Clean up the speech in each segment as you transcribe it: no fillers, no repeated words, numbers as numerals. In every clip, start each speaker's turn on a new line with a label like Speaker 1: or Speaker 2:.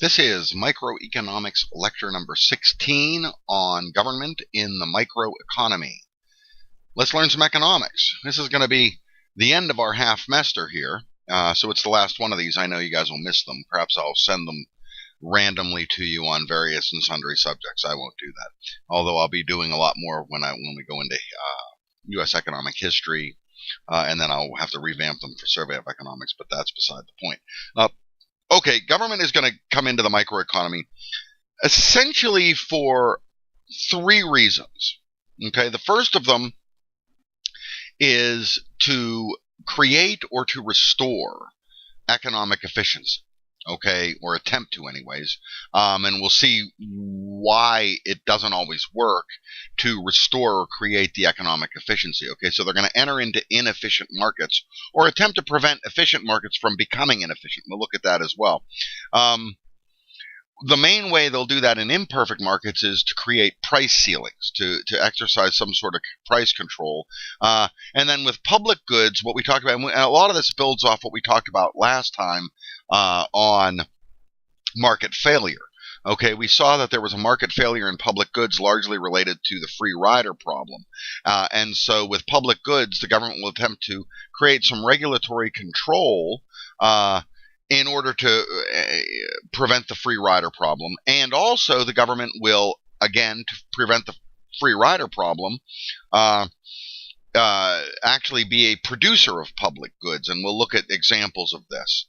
Speaker 1: This is Microeconomics lecture number 16 on government in the microeconomy. Let's learn some economics. This is going to be the end of our half semester here, so it's the last one of these. I know you guys will miss them. Perhaps I'll send them randomly to you on various and sundry subjects. I won't do that, although I'll be doing a lot more when we go into U.S. economic history, and then I'll have to revamp them for survey of economics, but that's beside the point. Okay, government is going to come into the microeconomy essentially for three reasons. Okay, the first of them is to create or to restore economic efficiency. Okay, or attempt to anyways, and we'll see why it doesn't always work to restore or create the economic efficiency. Okay, so they're going to enter into inefficient markets or attempt to prevent efficient markets from becoming inefficient. We'll look at that as well. The main way they'll do that in imperfect markets is to create price ceilings, to exercise some sort of price control. And then with public goods, what we talked about, and a lot of this builds off what we talked about last time on market failure. Okay, we saw that there was a market failure in public goods largely related to the free rider problem. And so with public goods, the government will attempt to create some regulatory control in order to prevent the free rider problem. And also the government will, again, to prevent the free rider problem, actually be a producer of public goods. And we'll look at examples of this.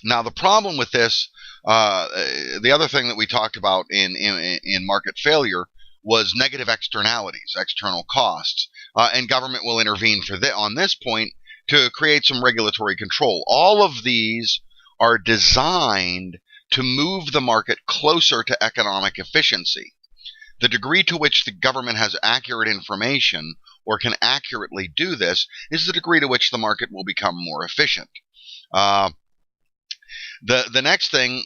Speaker 1: Now, the problem with this, the other thing that we talked about in market failure was negative externalities, external costs. And government will intervene on this point to create some regulatory control. All of these are designed to move the market closer to economic efficiency. The degree to which the government has accurate information or can accurately do this is the degree to which the market will become more efficient. The next thing,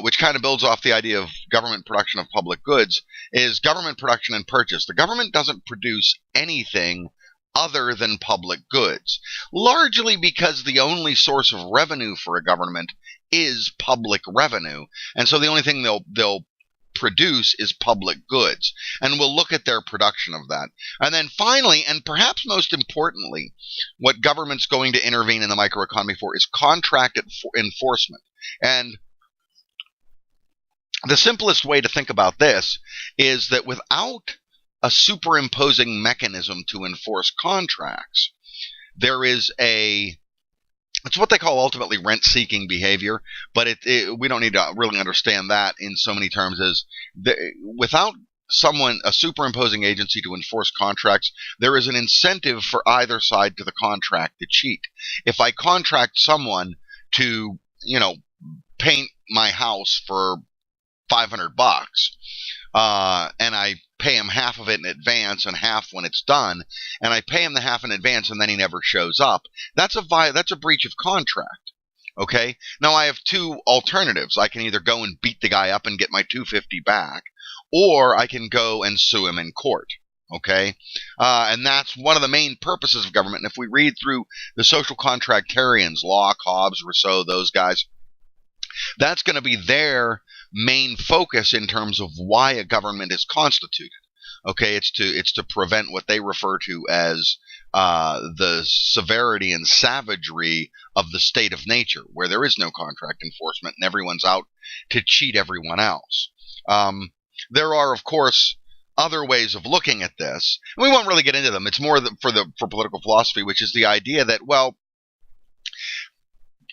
Speaker 1: which kind of builds off the idea of government production of public goods, is government production and purchase. The government doesn't produce anything other than public goods, largely because the only source of revenue for a government is public revenue, and so the only thing they'll produce is public goods, and we'll look at their production of that. And then finally, and perhaps most importantly, what government's going to intervene in the microeconomy for is contract enforcement. And the simplest way to think about this is that without a superimposing mechanism to enforce contracts, there is it's what they call ultimately rent-seeking behavior, but we don't need to really understand that in so many terms as without a superimposing agency to enforce contracts, there is an incentive for either side to the contract to cheat. If I contract someone to, paint my house for $500, and I pay him half of it in advance and half when it's done, and I pay him the half in advance and then he never shows up, that's a breach of contract. Okay? Now I have two alternatives. I can either go and beat the guy up and get my $250 back, or I can go and sue him in court. Okay? And that's one of the main purposes of government. And if we read through the social contractarians, Locke, Hobbes, Rousseau, those guys, that's going to be their main focus in terms of why a government is constituted. Okay, it's to prevent what they refer to as the severity and savagery of the state of nature, where there is no contract enforcement and everyone's out to cheat everyone else. There are, of course, other ways of looking at this. We won't really get into them. It's more for political philosophy, which is the idea that, well,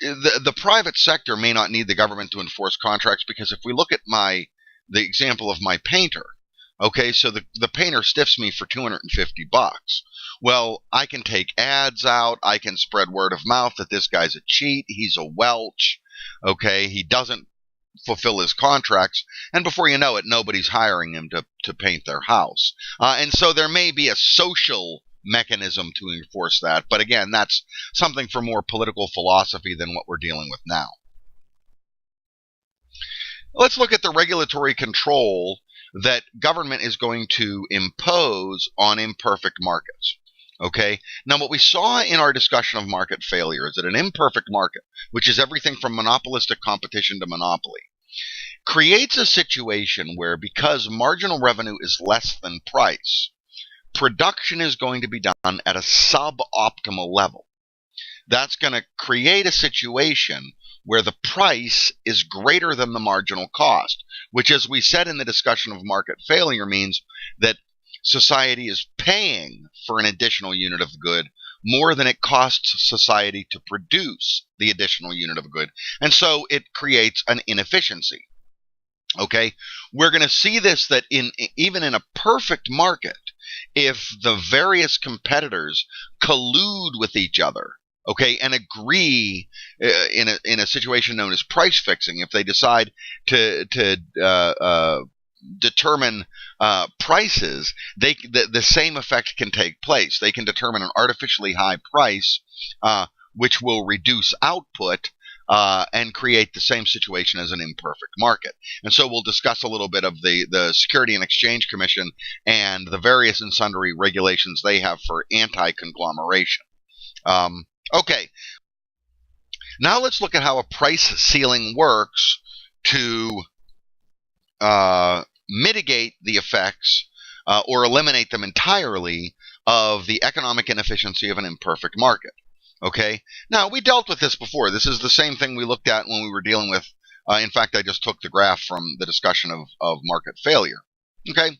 Speaker 1: the private sector may not need the government to enforce contracts, because if we look at the example of my painter, okay, so the painter stiffs me for $250. Well, I can take ads out. I can spread word of mouth that this guy's a cheat. He's a Welch. Okay, he doesn't fulfill his contracts, and before you know it, nobody's hiring him to paint their house. And so there may be a social mechanism to enforce that, but again, that's something for more political philosophy than what we're dealing with now. Let's look at the regulatory control that government is going to impose on imperfect markets. Okay. Now, what we saw in our discussion of market failure is that an imperfect market, which is everything from monopolistic competition to monopoly, creates a situation where, because marginal revenue is less than price, production is going to be done at a suboptimal level. That's going to create a situation where the price is greater than the marginal cost, which, as we said in the discussion of market failure, means that society is paying for an additional unit of good more than it costs society to produce the additional unit of good. And so it creates an inefficiency. Okay, we're going to see this, that even in a perfect market, if the various competitors collude with each other, okay, and agree in a situation known as price fixing, if they decide to determine prices, the same effect can take place. They can determine an artificially high price, which will reduce output. And create the same situation as an imperfect market. And so we'll discuss a little bit of the Security and Exchange Commission and the various and sundry regulations they have for anti-conglomeration. Okay, now let's look at how a price ceiling works to mitigate the effects or eliminate them entirely of the economic inefficiency of an imperfect market. Okay, now we dealt with this before. This is the same thing we looked at when we were dealing with, in fact, I just took the graph from the discussion of market failure. Okay,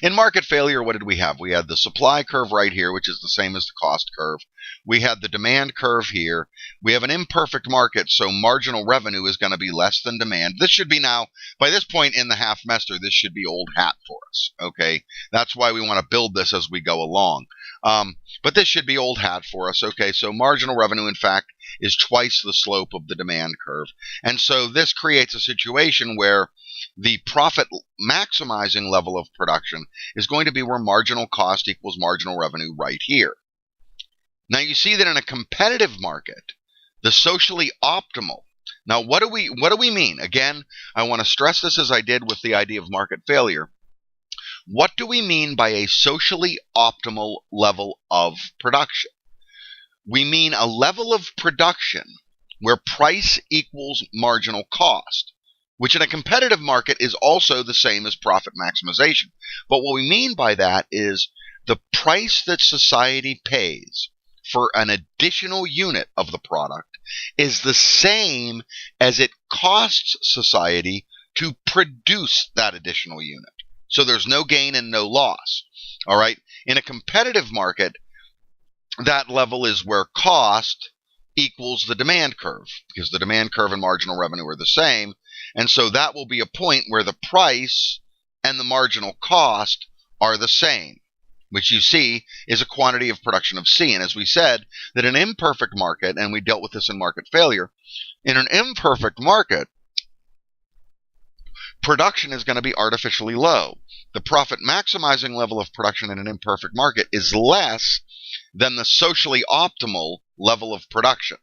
Speaker 1: in market failure, what did we have? We had the supply curve right here, which is the same as the cost curve. We had the demand curve here. We have an imperfect market, so marginal revenue is going to be less than demand. This should be now, by this point in the half semester, this should be old hat for us. Okay, that's why we want to build this as we go along. But this should be old hat for us. Okay, so marginal revenue, in fact, is twice the slope of the demand curve. And so this creates a situation where the profit maximizing level of production is going to be where marginal cost equals marginal revenue right here. Now you see that in a competitive market, the socially optimal. Now what do we mean? Again, I want to stress this as I did with the idea of market failure. What do we mean by a socially optimal level of production? We mean a level of production where price equals marginal cost, which in a competitive market is also the same as profit maximization. But what we mean by that is the price that society pays for an additional unit of the product is the same as it costs society to produce that additional unit. So there's no gain and no loss. All right. In a competitive market, that level is where cost equals the demand curve, because the demand curve and marginal revenue are the same. And so that will be a point where the price and the marginal cost are the same, which you see is a quantity of production of C. And as we said, that an imperfect market, and we dealt with this in market failure, in an imperfect market, production is going to be artificially low. The profit maximizing level of production in an imperfect market is less than the socially optimal level of production.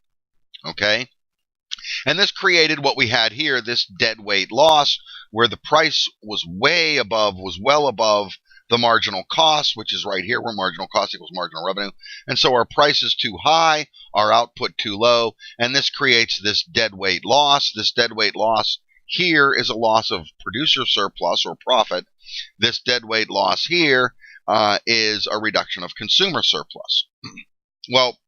Speaker 1: Okay? And this created what we had here, this dead weight loss, where the price was well above the marginal cost, which is right here, where marginal cost equals marginal revenue. And so our price is too high, our output too low, and this creates this dead weight loss. This dead weight loss here is a loss of producer surplus or profit. This dead weight loss here is a reduction of consumer surplus. Well,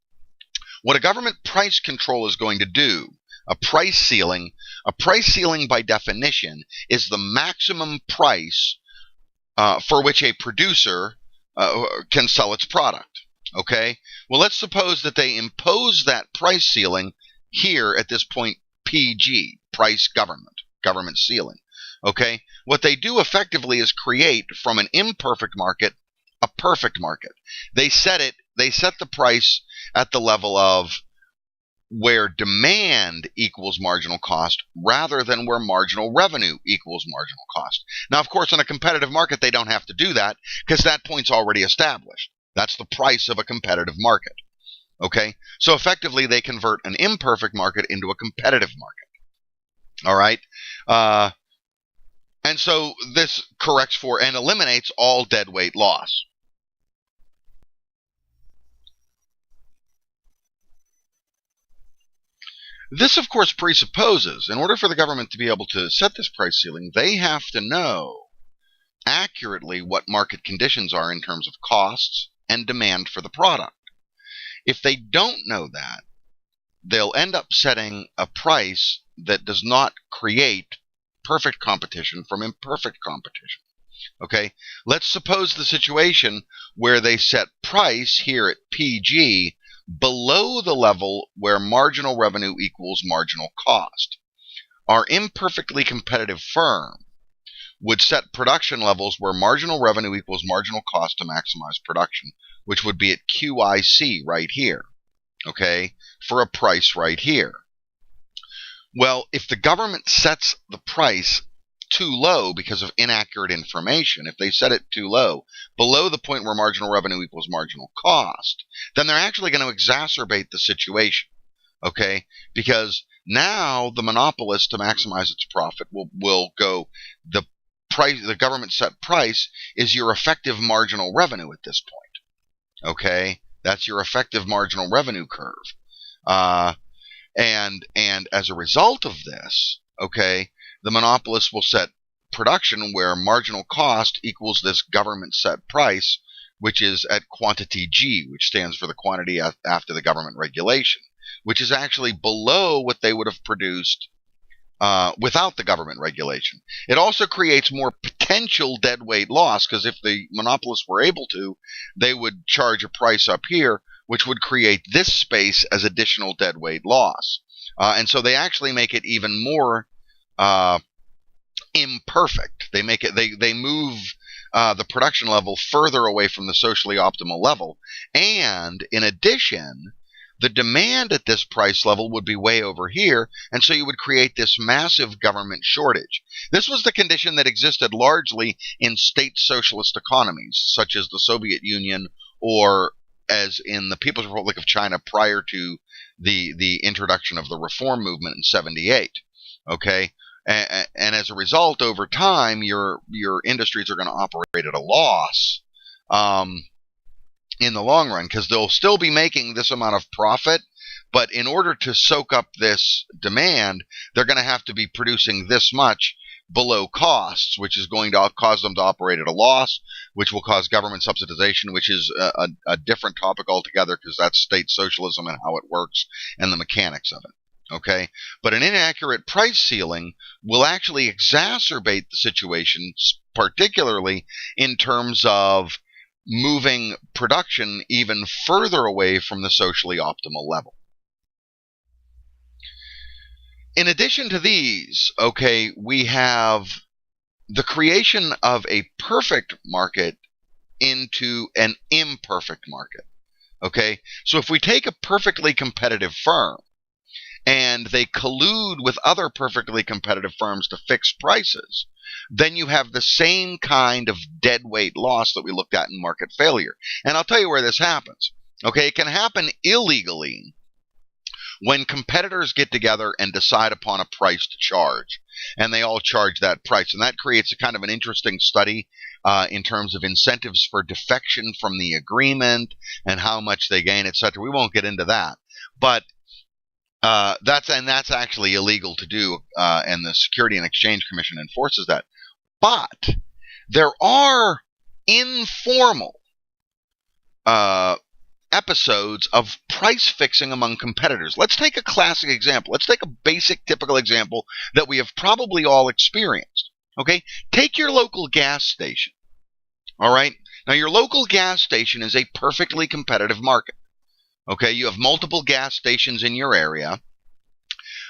Speaker 1: what a government price control is going to do, a price ceiling by definition is the maximum price for which a producer can sell its product. Okay? Well, let's suppose that they impose that price ceiling here at this point, PG, price government ceiling. Okay? What they do effectively is create from an imperfect market a perfect market. They set the price at the level of where demand equals marginal cost rather than where marginal revenue equals marginal cost. Now, of course, in a competitive market, they don't have to do that because that point's already established. That's the price of a competitive market. Okay? So effectively, they convert an imperfect market into a competitive market. All right? And so this corrects for and eliminates all dead weight loss. This, of course, presupposes, in order for the government to be able to set this price ceiling, they have to know accurately what market conditions are in terms of costs and demand for the product. If they don't know that, they'll end up setting a price that does not create perfect competition from imperfect competition. Okay, let's suppose the situation where they set price here at PG below the level where marginal revenue equals marginal cost. Our imperfectly competitive firm would set production levels where marginal revenue equals marginal cost to maximize production, which would be at QIC right here, okay, for a price right here. Well, if the government sets the price too low because of inaccurate information, if they set it too low, below the point where marginal revenue equals marginal cost, then they're actually going to exacerbate the situation, okay? Because now the monopolist, to maximize its profit, will go, the price, the government set price is your effective marginal revenue at this point, okay? That's your effective marginal revenue curve. And as a result of this, okay, the monopolist will set production where marginal cost equals this government set price, which is at quantity G, which stands for the quantity after the government regulation, which is actually below what they would have produced without the government regulation. It also creates more potential deadweight loss, because if the monopolists were able to, they would charge a price up here, which would create this space as additional deadweight loss. And so they actually make it even more imperfect. They make it, they move the production level further away from the socially optimal level. And in addition, the demand at this price level would be way over here, and so you would create this massive government shortage. This was the condition that existed largely in state socialist economies, such as the Soviet Union or as in the People's Republic of China prior to the introduction of the reform movement in '78. Okay, and as a result, over time, your industries are going to operate at a loss in the long run, because they'll still be making this amount of profit, but in order to soak up this demand, they're going to have to be producing this much below costs, which is going to cause them to operate at a loss, which will cause government subsidization, which is a different topic altogether, because that's state socialism and how it works and the mechanics of it. Okay, but an inaccurate price ceiling will actually exacerbate the situation, particularly in terms of moving production even further away from the socially optimal level. In addition to these, okay, we have the creation of a perfect market into an imperfect market. Okay, so if we take a perfectly competitive firm and they collude with other perfectly competitive firms to fix prices, then you have the same kind of deadweight loss that we looked at in market failure. And I'll tell you where this happens. Okay, it can happen illegally when competitors get together and decide upon a price to charge, and they all charge that price. And that creates a kind of an interesting study in terms of incentives for defection from the agreement and how much they gain, etc. We won't get into that. But that's actually illegal to do, and the Security and Exchange Commission enforces that. But there are informal episodes of price fixing among competitors. Let's take a classic example. Let's take a basic, typical example that we have probably all experienced. Okay, take your local gas station. All right, now your local gas station is a perfectly competitive market. Okay, you have multiple gas stations in your area,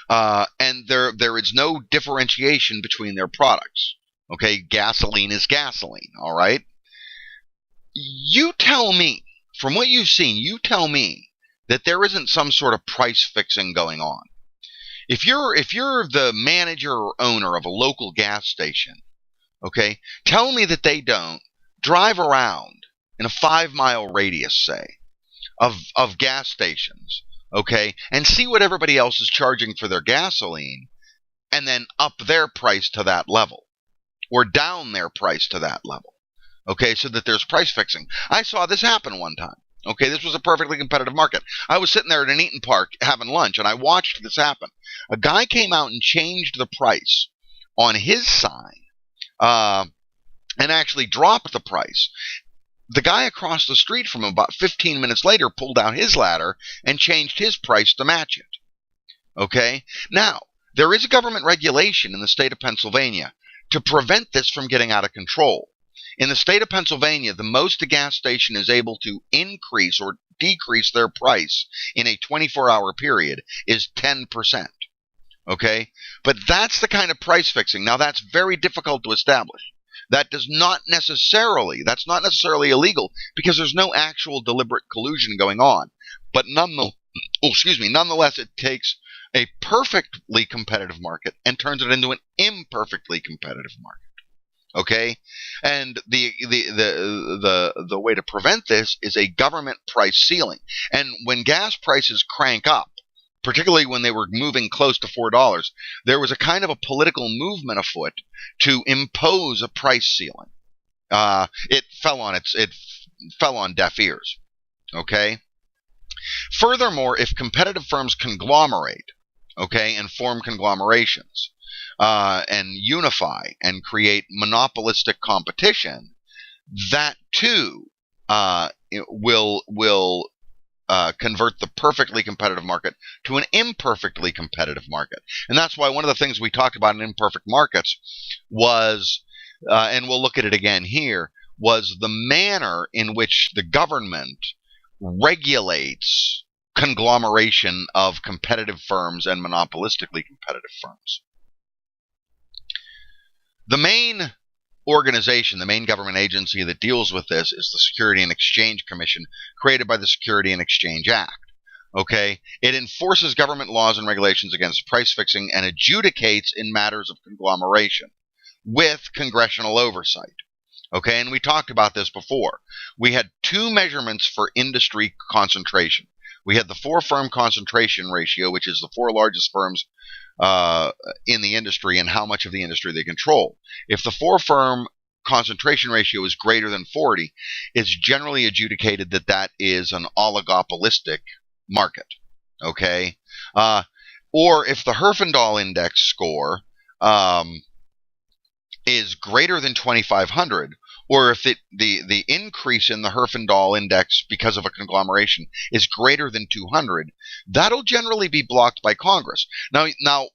Speaker 1: and there is no differentiation between their products. Okay, gasoline is gasoline, all right? You tell me, from what you've seen, you tell me that there isn't some sort of price fixing going on. If you're the manager or owner of a local gas station, okay, tell me that they don't drive around in a 5-mile radius, say, of gas stations, okay, and see what everybody else is charging for their gasoline, and then up their price to that level, or down their price to that level, okay, so that there's price fixing. I saw this happen one time. Okay, this was a perfectly competitive market. I was sitting there at an Eaton Park having lunch, and I watched this happen. A guy came out and changed the price on his sign, and actually dropped the price. The guy across the street from him, about 15 minutes later, pulled out his ladder and changed his price to match it. Okay? Now, there is a government regulation in the state of Pennsylvania to prevent this from getting out of control. In the state of Pennsylvania, the most a gas station is able to increase or decrease their price in a 24-hour period is 10%. Okay? But that's the kind of price fixing. Now, that's very difficult to establish. That's not necessarily illegal because there's no actual deliberate collusion going on. But nonetheless, it takes a perfectly competitive market and turns it into an imperfectly competitive market. Okay, and the way to prevent this is a government price ceiling. And when gas prices crank up, particularly when they were moving close to $4, there was a kind of a political movement afoot to impose a price ceiling. It fell on deaf ears. Okay. Furthermore, if competitive firms conglomerate, okay, and form conglomerations, and unify and create monopolistic competition, that too will convert the perfectly competitive market to an imperfectly competitive market. And that's why one of the things we talked about in imperfect markets was, and we'll look at it again here, was the manner in which the government regulates conglomeration of competitive firms and monopolistically competitive firms. The main organization, the main government agency that deals with this is the Security and Exchange Commission, created by the Security and Exchange Act. Okay, it enforces government laws and regulations against price fixing and adjudicates in matters of conglomeration with congressional oversight. Okay, and we talked about this before. We had two measurements for industry concentration. We had the four-firm concentration ratio, which is the four largest firms in the industry and how much of the industry they control. If the four-firm concentration ratio is greater than 40, it's generally adjudicated that that is an oligopolistic market. Okay, or if the Herfindahl index score is greater than 2,500, or if the increase in the Herfindahl index because of a conglomeration is greater than 200, that'll generally be blocked by Congress. Now,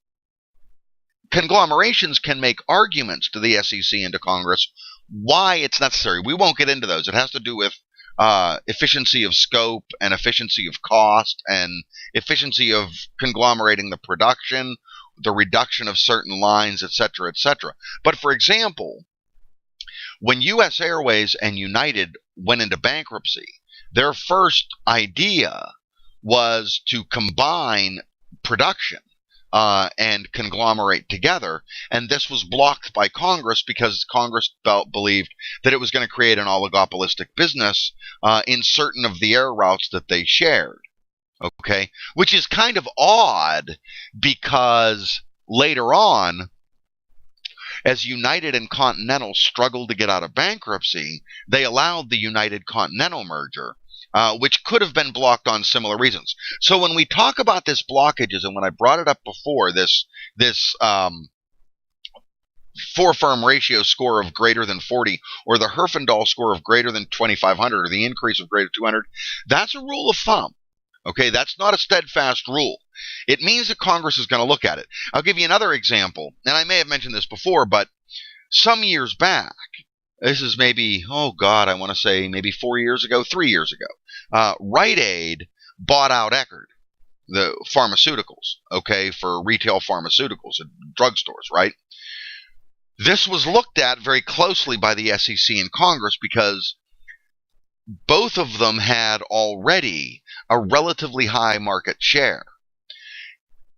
Speaker 1: conglomerations can make arguments to the SEC and to Congress why it's necessary. We won't get into those. It has to do with efficiency of scope and efficiency of cost and efficiency of conglomerating the production, the reduction of certain lines, etc., etc. But for example, when U.S. Airways and United went into bankruptcy, their first idea was to combine production and conglomerate together, and this was blocked by Congress because Congress believed that it was going to create an oligopolistic business in certain of the air routes that they shared. Okay, which is kind of odd because later on, as United and Continental struggled to get out of bankruptcy, they allowed the United Continental merger, which could have been blocked on similar reasons. So when we talk about this blockages, and when I brought it up before, this four-firm ratio score of greater than 40, or the Herfindahl score of greater than 2,500, or the increase of greater than 200, that's a rule of thumb. Okay, that's not a steadfast rule. It means that Congress is going to look at it. I'll give you another example, and I may have mentioned this before, but some years back, this is maybe, I want to say maybe 3 years ago, Rite Aid bought out Eckerd, the pharmaceuticals, okay, for retail pharmaceuticals at drugstores, right? This was looked at very closely by the SEC and Congress because both of them had already a relatively high market share.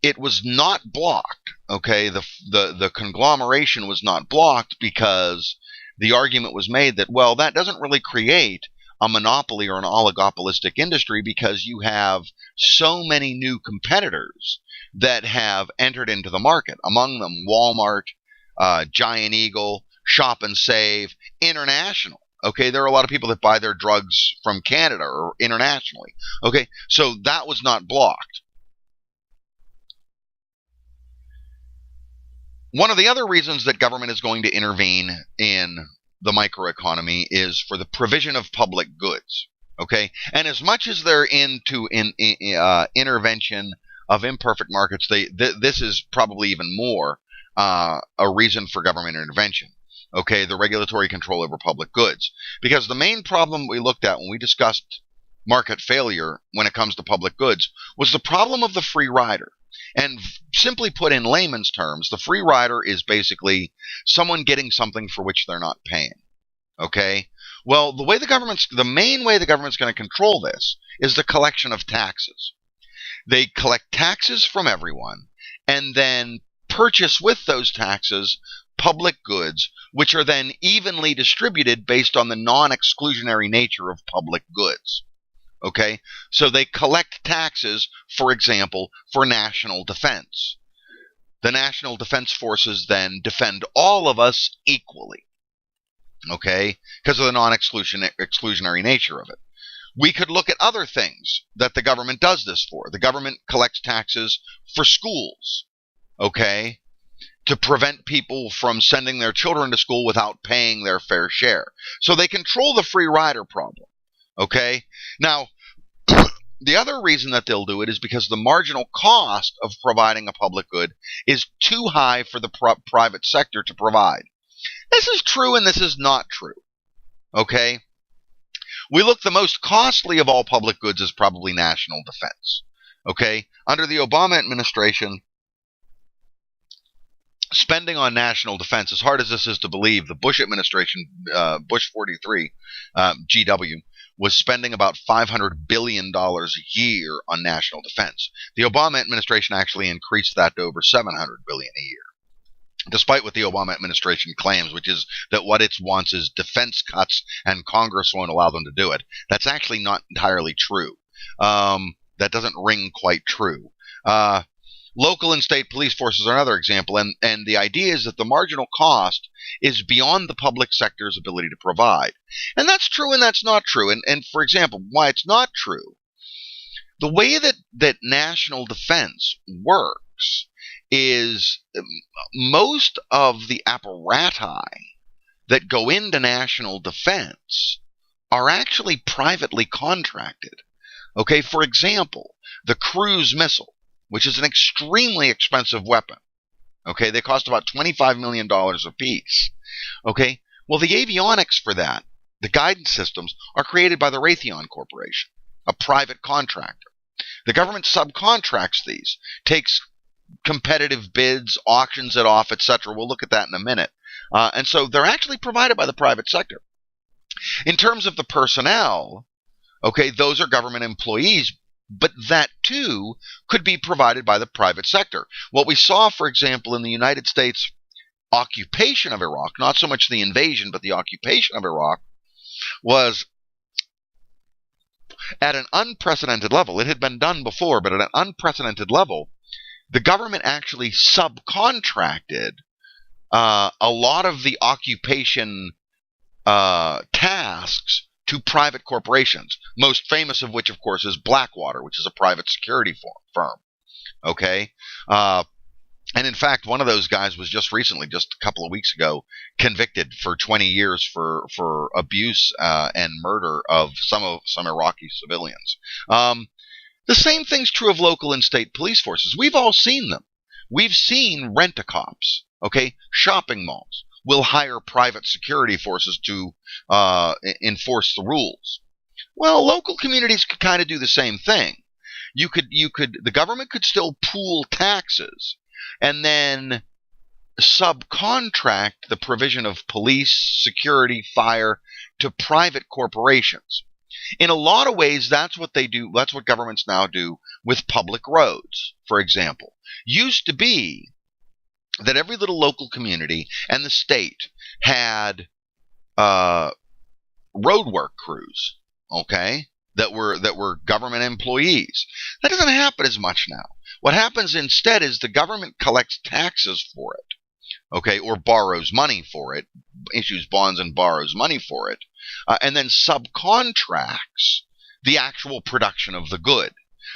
Speaker 1: It was not blocked, okay? The conglomeration was not blocked because the argument was made that, well, that doesn't really create a monopoly or an oligopolistic industry because you have so many new competitors that have entered into the market, among them Walmart, Giant Eagle, Shop and Save, International. Okay, there are a lot of people that buy their drugs from Canada or internationally. Okay, so that was not blocked. One of the other reasons that government is going to intervene in the microeconomy is for the provision of public goods. Okay, and as much as they're into intervention of imperfect markets, this is probably even more a reason for government intervention. Okay, the regulatory control over public goods, because the main problem we looked at when we discussed market failure when it comes to public goods was the problem of the free rider. And simply put in layman's terms, the free rider is basically someone getting something for which they're not paying. Okay? Well, the main way the government's going to control this is the collection of taxes. They collect taxes from everyone and then purchase with those taxes public goods, which are then evenly distributed based on the non-exclusionary nature of public goods. Okay, so they collect taxes, for example, for national defense. The national defense forces then defend all of us equally. Okay, because of the non-exclusionary nature of it. We could look at other things that the government does this for. The government collects taxes for schools. Okay, to prevent people from sending their children to school without paying their fair share. So they control the free rider problem. Okay, now the other reason that they'll do it is because the marginal cost of providing a public good is too high for the private sector to provide. This is true and this is not true. Okay, we look, the most costly of all public goods is probably national defense. Okay, under the Obama administration, spending on national defense, as hard as this is to believe, the Bush administration, Bush 43, GW, was spending about $500 billion a year on national defense. The Obama administration actually increased that to over $700 billion a year, despite what the Obama administration claims, which is that what it wants is defense cuts and Congress won't allow them to do it. That's actually not entirely true. That doesn't ring quite true. Local and state police forces are another example, and the idea is that the marginal cost is beyond the public sector's ability to provide. And that's true and that's not true. And for example, why it's not true, the way that national defense works is most of the apparati that go into national defense are actually privately contracted. Okay, for example, the cruise missile, which is an extremely expensive weapon. Okay, they cost about $25 million a piece. Okay, well, the avionics for that, the guidance systems, are created by the Raytheon Corporation, a private contractor. The government subcontracts these, takes competitive bids, auctions it off, etc. We'll look at that in a minute. And so they're actually provided by the private sector. In terms of the personnel, okay, those are government employees, but that too could be provided by the private sector. What we saw, for example, in the United States occupation of Iraq, not so much the invasion, but the occupation of Iraq, was at an unprecedented level. It had been done before, but at an unprecedented level, the government actually subcontracted a lot of the occupation tasks to private corporations, most famous of which, of course, is Blackwater, which is a private security firm. Okay? And in fact, one of those guys was just recently, just a couple of weeks ago, convicted for 20 years for abuse and murder of some Iraqi civilians. The same thing's true of local and state police forces. We've all seen them. We've seen rent-a-cops, okay? Shopping malls will hire private security forces to enforce the rules. Well, local communities could kind of do the same thing. The government could still pool taxes and then subcontract the provision of police, security, fire to private corporations. In a lot of ways, that's what they do. That's what governments now do with public roads, for example. Used to be that every little local community and the state had roadwork crews, okay, that were government employees. That doesn't happen as much now. What happens instead is the government collects taxes for it. okay, or borrows money for it, issues bonds and borrows money for it, and then subcontracts the actual production of the good.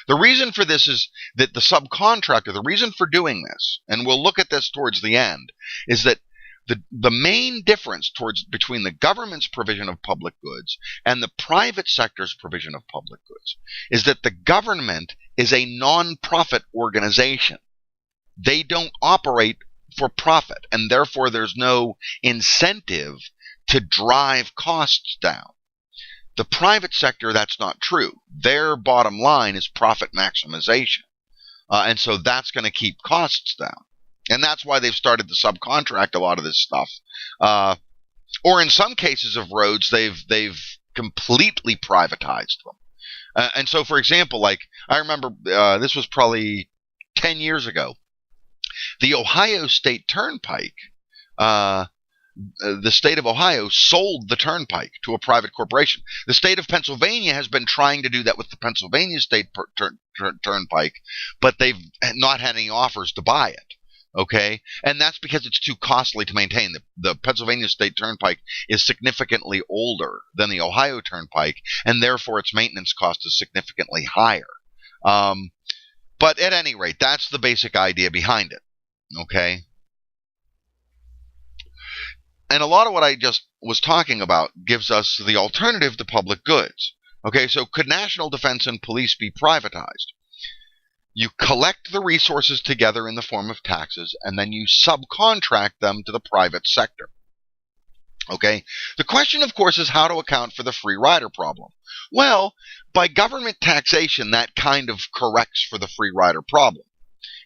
Speaker 1: The reason for this is that the subcontractor, the reason for doing this, and we'll look at this towards the end, is that the main difference between the government's provision of public goods and the private sector's provision of public goods is that the government is a non-profit organization. They don't operate for profit, and therefore there's no incentive to drive costs down. The private sector, that's not true. Their bottom line is profit maximization, and so that's going to keep costs down. And that's why they've started to subcontract a lot of this stuff. Or in some cases of roads, they've completely privatized them. And so, for example, like I remember this was probably 10 years ago, the Ohio State Turnpike, the state of Ohio sold the turnpike to a private corporation. The state of Pennsylvania has been trying to do that with the Pennsylvania State Turnpike, but they've not had any offers to buy it. Okay, and that's because it's too costly to maintain. The Pennsylvania State Turnpike is significantly older than the Ohio Turnpike, and therefore its maintenance cost is significantly higher. But at any rate, that's the basic idea behind it. Okay, and a lot of what I just was talking about gives us the alternative to public goods. Okay, so could national defense and police be privatized? You collect the resources together in the form of taxes, and then you subcontract them to the private sector. Okay? The question, of course, is how to account for the free rider problem. Well, by government taxation, that kind of corrects for the free rider problem.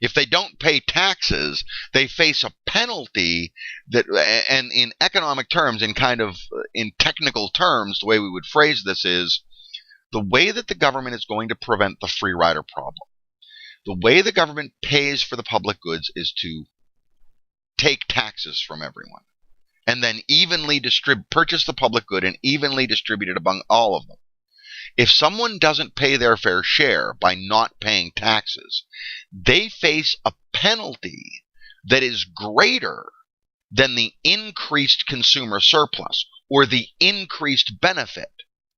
Speaker 1: If they don't pay taxes, they face a penalty that, and in economic terms, in technical terms, the way we would phrase this is the way that the government is going to prevent the free rider problem. The way the government pays for the public goods is to take taxes from everyone and then evenly purchase the public good and evenly distribute it among all of them. If someone doesn't pay their fair share by not paying taxes, they face a penalty that is greater than the increased consumer surplus or the increased benefit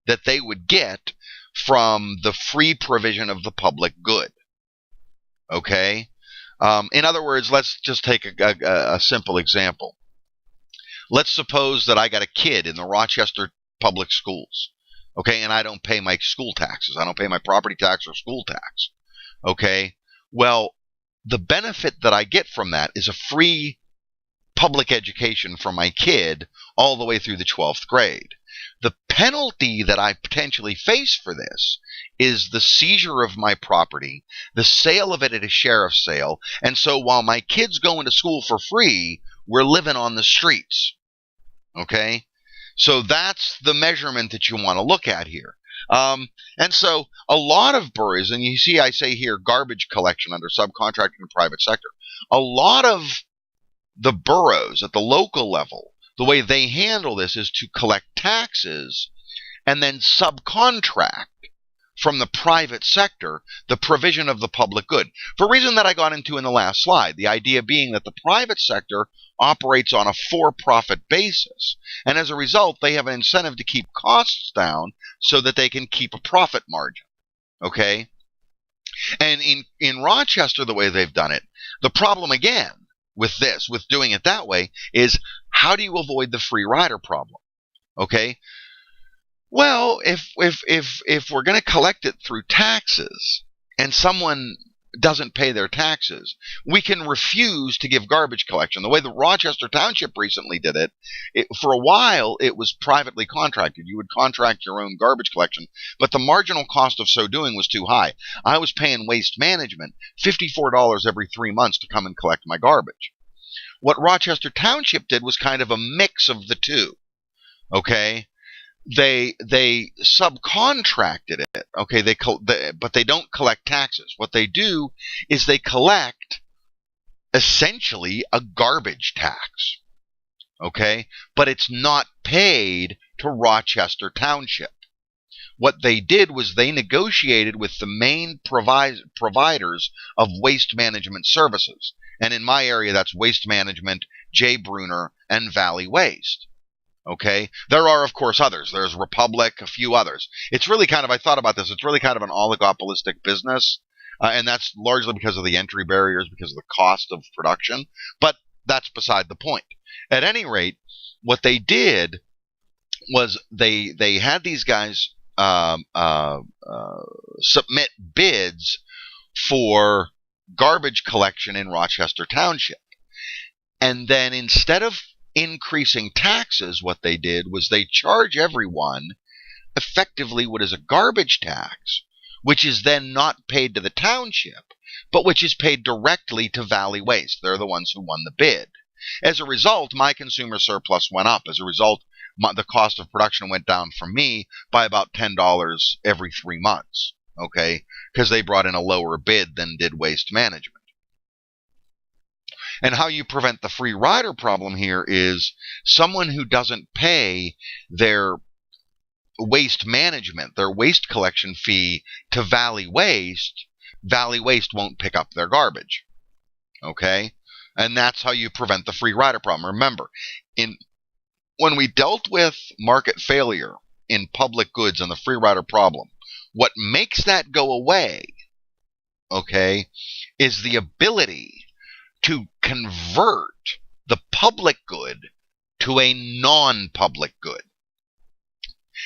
Speaker 1: that they would get from the free provision of the public good. Okay? In other words, let's just take a simple example. Let's suppose that I got a kid in the Rochester public schools, okay, and I don't pay my school taxes. I don't pay my property tax or school tax, okay? Well, the benefit that I get from that is a free public education for my kid all the way through the 12th grade. The penalty that I potentially face for this is the seizure of my property, the sale of it at a sheriff's sale, and so while my kid's going to school for free, we're living on the streets. Okay? So that's the measurement that you want to look at here. And so a lot of boroughs, and you see I say here garbage collection under subcontracting and private sector, a lot of the boroughs at the local level, the way they handle this is to collect taxes and then subcontract from the private sector the provision of the public good. For a reason that I got into in the last slide, the idea being that the private sector operates on a for-profit basis, and as a result, they have an incentive to keep costs down so that they can keep a profit margin. Okay? And in Rochester, the way they've done it, the problem again with doing it that way, is how do you avoid the free rider problem? Okay? Well, if we're going to collect it through taxes and someone doesn't pay their taxes, we can refuse to give garbage collection. The way the Rochester Township recently did it, for a while it was privately contracted. You would contract your own garbage collection, but the marginal cost of so doing was too high. I was paying Waste Management $54 every 3 months to come and collect my garbage. What Rochester Township did was kind of a mix of the two. Okay? They subcontracted it, okay, but they don't collect taxes. What they do is they collect essentially a garbage tax, okay, but it's not paid to Rochester Township. what they did was they negotiated with the main providers of waste management services. And in my area, that's Waste Management, J. Bruner, and Valley Waste. Okay, there are, of course, others. There's Republic, a few others. It's really kind of, I thought about this, it's really kind of an oligopolistic business, and that's largely because of the entry barriers, because of the cost of production, but that's beside the point. At any rate, what they did was they had these guys submit bids for garbage collection in Rochester Township. And then instead of increasing taxes, what they did was they charge everyone effectively what is a garbage tax, which is then not paid to the township, but which is paid directly to Valley Waste. They're the ones who won the bid. As a result, my consumer surplus went up. As a result, the cost of production went down for me by about $10 every 3 months, okay, because they brought in a lower bid than did Waste Management. And how you prevent the free rider problem here is someone who doesn't pay their waste management, their waste collection fee to Valley Waste won't pick up their garbage, okay? And that's how you prevent the free rider problem. Remember, when we dealt with market failure in public goods and the free rider problem, what makes that go away, okay, is the ability to convert the public good to a non-public good.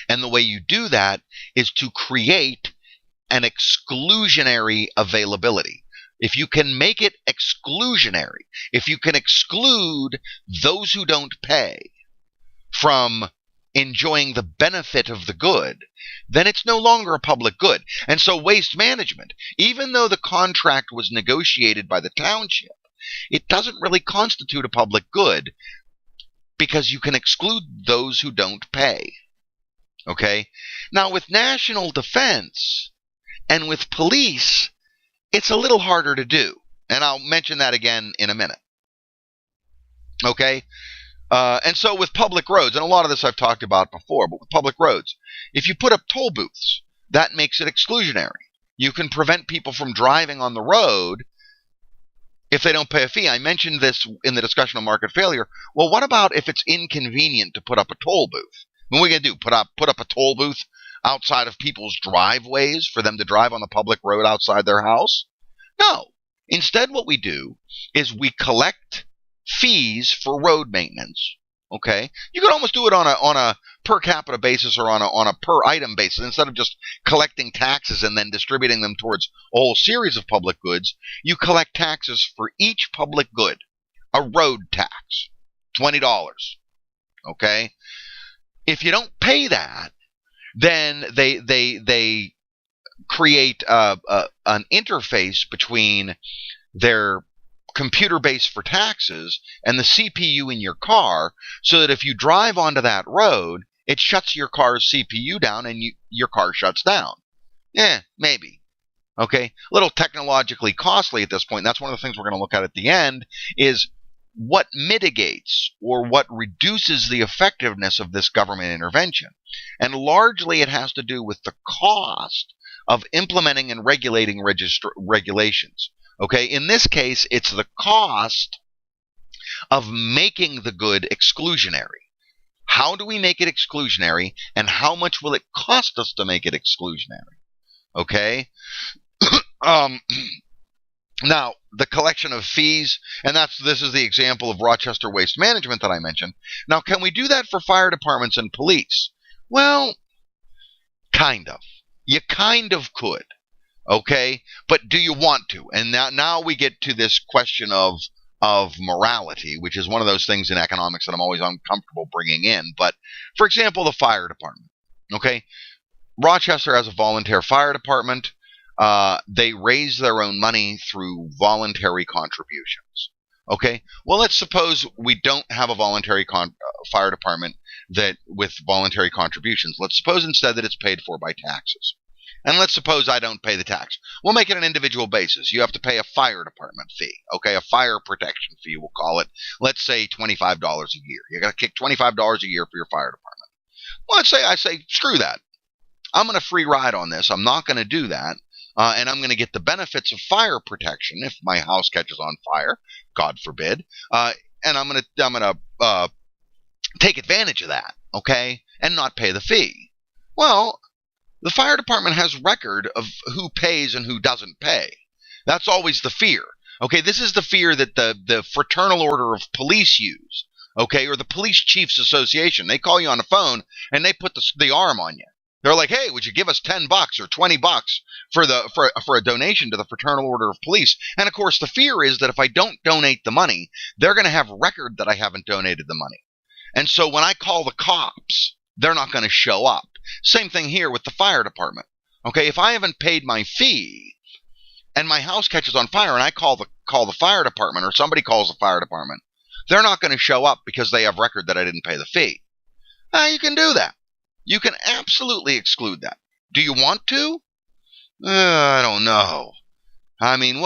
Speaker 1: And the way you do that is to create an exclusionary availability. If you can make it exclusionary, if you can exclude those who don't pay from enjoying the benefit of the good, then it's no longer a public good. And so Waste Management, even though the contract was negotiated by the township, it doesn't really constitute a public good because you can exclude those who don't pay. Okay? Now, with national defense and with police, it's a little harder to do. And I'll mention that again in a minute. Okay? And so with public roads, and a lot of this I've talked about before, but with public roads, if you put up toll booths, that makes it exclusionary. You can prevent people from driving on the road if they don't pay a fee. I mentioned this in the discussion of market failure. Well, what about if it's inconvenient to put up a toll booth? What are we going to do? Put up a toll booth outside of people's driveways for them to drive on the public road outside their house? No. Instead, what we do is we collect fees for road maintenance. Okay, you could almost do it on a per capita basis or on a per item basis. Instead of just collecting taxes and then distributing them towards a whole series of public goods, you collect taxes for each public good. A road tax, $20. Okay, if you don't pay that, then they create an interface between their computer base for taxes and the CPU in your car, so that if you drive onto that road, it shuts your car's CPU down and your car shuts down. Maybe. Okay, a little technologically costly at this point. That's one of the things we're going to look at the end, is what mitigates or what reduces the effectiveness of this government intervention. And largely it has to do with the cost of implementing and regulating regulations. Okay, in this case, it's the cost of making the good exclusionary. How do we make it exclusionary, and how much will it cost us to make it exclusionary? Okay? Now, the collection of fees, and this is the example of Rochester Waste Management that I mentioned. Now, can we do that for fire departments and police? Well, kind of. You kind of could. Okay, but do you want to? And now we get to this question of morality, which is one of those things in economics that I'm always uncomfortable bringing in. But, for example, the fire department. Okay, Rochester has a volunteer fire department. They raise their own money through voluntary contributions. Okay, well, let's suppose we don't have a voluntary fire department with voluntary contributions. Let's suppose instead that it's paid for by taxes. And let's suppose I don't pay the tax. We'll make it an individual basis. You have to pay a fire department fee, okay, a fire protection fee, we'll call it. Let's say $25 a year. You're going to kick $25 a year for your fire department. Well, I say, screw that. I'm going to free ride on this. I'm not going to do that. And I'm going to get the benefits of fire protection if my house catches on fire, God forbid. And I'm going to take advantage of that, okay, and not pay the fee. Well, the fire department has record of who pays and who doesn't pay. That's always the fear. Okay, this is the fear that the Fraternal Order of Police use, okay, or the Police Chiefs Association. They call you on the phone and they put the arm on you. They're like, hey, would you give us $10 or $20 for a donation to the Fraternal Order of Police? And of course, the fear is that if I don't donate the money, they're going to have record that I haven't donated the money. And so when I call the cops, they're not going to show up. Same thing here with the fire department. Okay, if I haven't paid my fee and my house catches on fire and I call the fire department, or somebody calls the fire department, they're not going to show up because they have record that I didn't pay the fee. You can do that. You can absolutely exclude that. Do you want to? I don't know. I mean,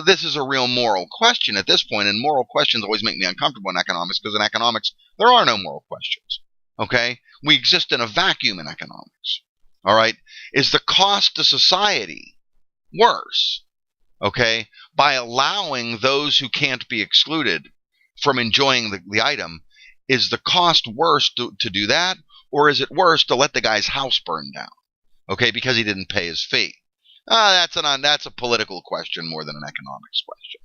Speaker 1: this is a real moral question at this point, and moral questions always make me uncomfortable in economics, because in economics, there are no moral questions. Okay? We exist in a vacuum in economics. All right? Is the cost to society worse? Okay? By allowing those who can't be excluded from enjoying the item, is the cost worse to do that, or is it worse to let the guy's house burn down? Okay? Because he didn't pay his fee. That's a political question more than an economics question.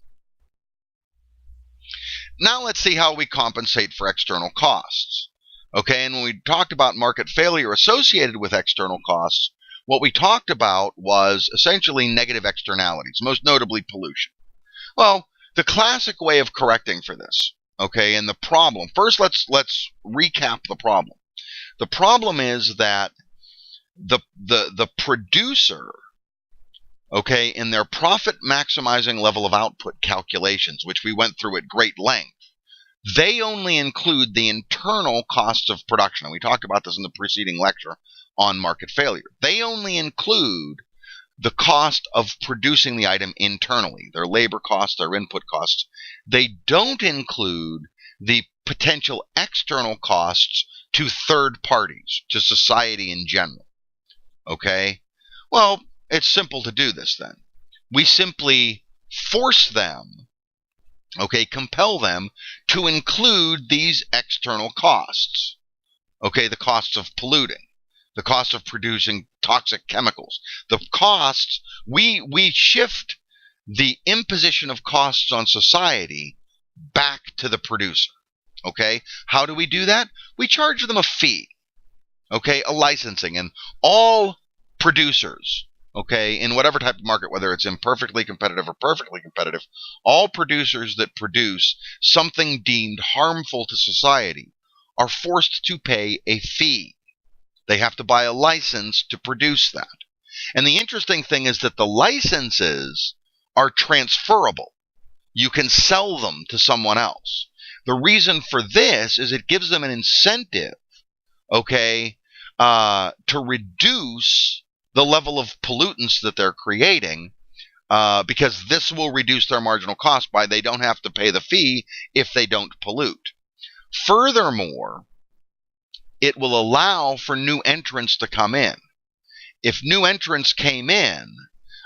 Speaker 1: Now let's see how we compensate for external costs. Okay, and when we talked about market failure associated with external costs, what we talked about was essentially negative externalities, most notably pollution. Well, the classic way of correcting for this, okay, and the problem. First, let's recap the problem. The problem is that the producer, okay, in their profit maximizing level of output calculations, which we went through at great length, they only include the internal costs of production. And we talked about this in the preceding lecture on market failure. They only include the cost of producing the item internally, their labor costs, their input costs. They don't include the potential external costs to third parties, to society in general. Okay? Well, it's simple to do this then. We simply force them, okay, compel them to include these external costs. Okay, the costs of polluting, the cost of producing toxic chemicals, the costs, we shift the imposition of costs on society back to the producer. Okay, how do we do that? We charge them a fee, okay, a licensing, and all producers, okay, in whatever type of market, whether it's imperfectly competitive or perfectly competitive, all producers that produce something deemed harmful to society are forced to pay a fee. They have to buy a license to produce that. And the interesting thing is that the licenses are transferable. You can sell them to someone else. The reason for this is it gives them an incentive, okay, to reduce the level of pollutants that they're creating, because this will reduce their marginal cost by they don't have to pay the fee if they don't pollute. Furthermore, it will allow for new entrants to come in. If new entrants came in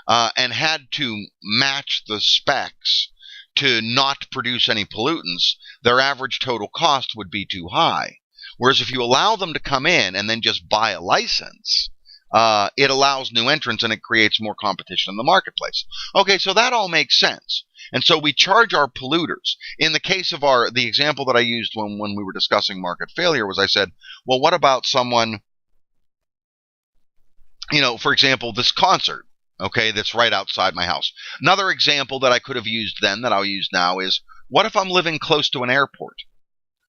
Speaker 1: and had to match the specs to not produce any pollutants, their average total cost would be too high. Whereas if you allow them to come in and then just buy a license, it allows new entrants and it creates more competition in the marketplace. Okay, so that all makes sense. And so we charge our polluters. In the case of the example that I used when we were discussing market failure was I said, well, what about someone, for example, this concert, okay, that's right outside my house. Another example that I could have used then that I'll use now is, what if I'm living close to an airport?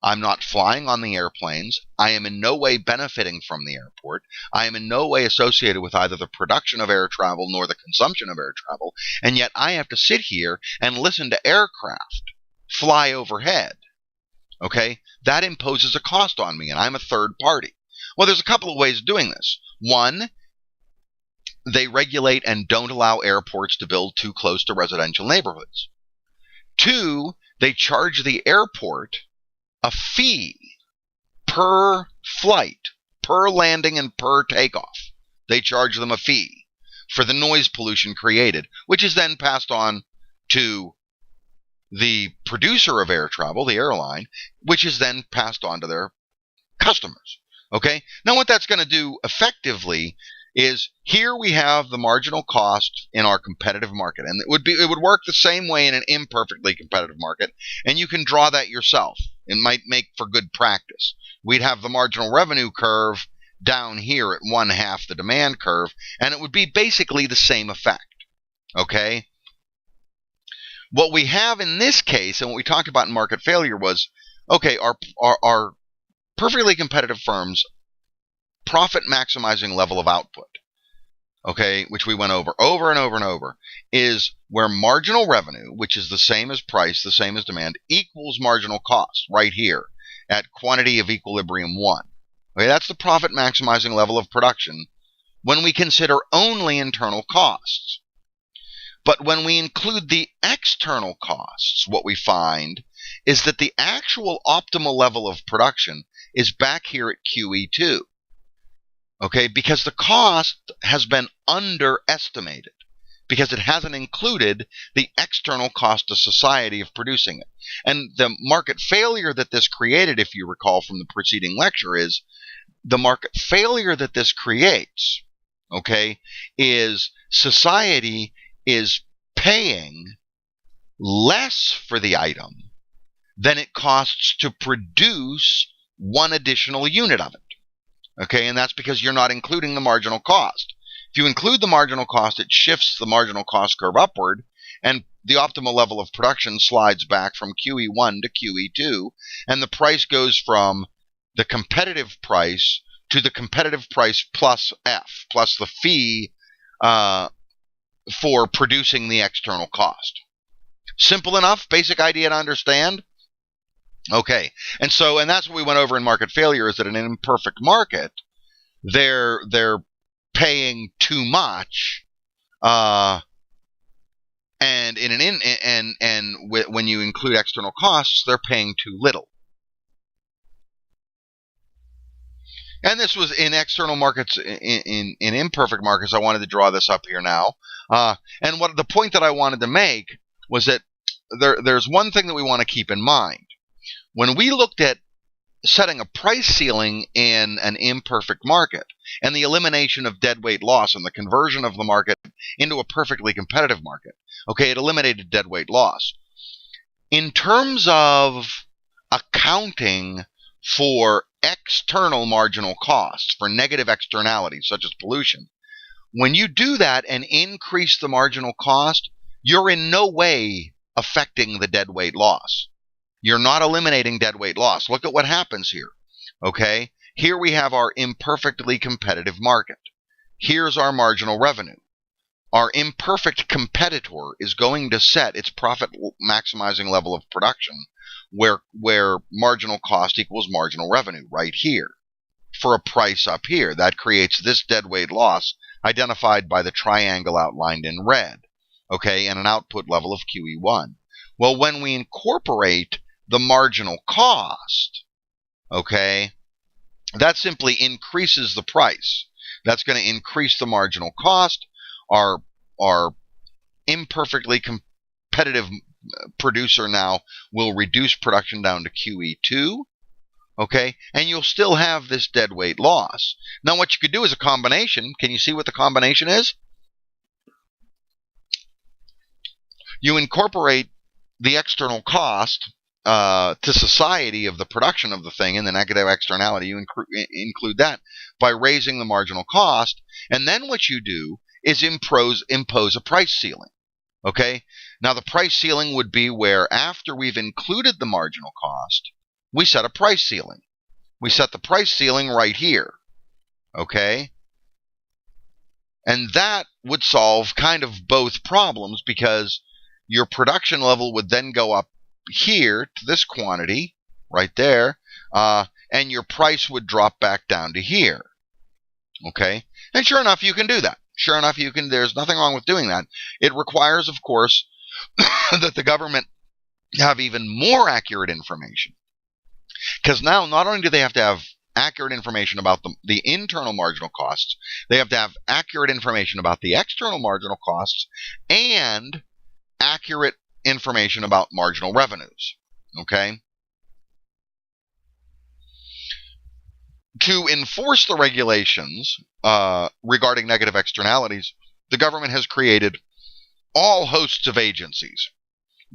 Speaker 1: I'm not flying on the airplanes. I am in no way benefiting from the airport. I am in no way associated with either the production of air travel nor the consumption of air travel. And yet I have to sit here and listen to aircraft fly overhead. Okay? That imposes a cost on me, and I'm a third party. Well, there's a couple of ways of doing this. One, they regulate and don't allow airports to build too close to residential neighborhoods. Two, they charge the airport a fee per flight, per landing and per takeoff. they charge them a fee for the noise pollution created, which is then passed on to the producer of air travel, the airline, which is then passed on to their customers. Okay? Now what that's going to do effectively is here we have the marginal cost in our competitive market, and it would work the same way in an imperfectly competitive market, and you can draw that yourself. It might make for good practice. We'd have the marginal revenue curve down here at 1/2 the demand curve, and it would be basically the same effect. Okay? What we have in this case, and what we talked about in market failure was, okay, our perfectly competitive firms' profit maximizing level of output, okay, which we went over and over, is where marginal revenue, which is the same as price, the same as demand, equals marginal cost right here at quantity of equilibrium 1. Okay, that's the profit maximizing level of production when we consider only internal costs. But when we include the external costs, what we find is that the actual optimal level of production is back here at QE2. Okay, because the cost has been underestimated, because it hasn't included the external cost to society of producing it. And the market failure that this created, if you recall from the preceding lecture, is the market failure that this creates, okay, is society is paying less for the item than it costs to produce one additional unit of it. Okay, and that's because you're not including the marginal cost. If you include the marginal cost, it shifts the marginal cost curve upward, and the optimal level of production slides back from QE1 to QE2, and the price goes from the competitive price to the competitive price plus F, plus the fee for producing the external cost. Simple enough, basic idea to understand? Okay, and that's what we went over in market failure, is that in an imperfect market, they're paying too much, and when you include external costs, they're paying too little. And this was in external markets. In imperfect markets, I wanted to draw this up here now. And what the point that I wanted to make was that there's one thing that we want to keep in mind. When we looked at setting a price ceiling in an imperfect market and the elimination of deadweight loss and the conversion of the market into a perfectly competitive market, okay, it eliminated deadweight loss. In terms of accounting for external marginal costs, for negative externalities such as pollution, when you do that and increase the marginal cost, you're in no way affecting the deadweight loss. You're not eliminating deadweight loss. Look at what happens here. Okay, here we have our imperfectly competitive market. Here's our marginal revenue. Our imperfect competitor is going to set its profit maximizing level of production where marginal cost equals marginal revenue, right here, for a price up here. That creates this deadweight loss identified by the triangle outlined in red, okay, and an output level of QE1. Well, when we incorporate the marginal cost, okay, that simply increases the price. That's going to increase the marginal cost. Our imperfectly competitive producer now will reduce production down to QE2, okay, and you'll still have this deadweight loss. Now what you could do is a combination. Can you see what the combination is? You incorporate the external cost to society of the production of the thing and the negative externality. You include that by raising the marginal cost, and then what you do is impose a price ceiling. Okay, now the price ceiling would be where, after we've included the marginal cost, we set a price ceiling. We set the price ceiling right here. Okay, and that would solve kind of both problems, because your production level would then go up here to this quantity right there, and your price would drop back down to here. Okay, and sure enough, you can do that. Sure enough, you can. There's nothing wrong with doing that. It requires, of course, that the government have even more accurate information, because now not only do they have to have accurate information about the internal marginal costs. They have to have accurate information about the external marginal costs and accurate information about marginal revenues. Okay? To enforce the regulations regarding negative externalities, the government has created all hosts of agencies.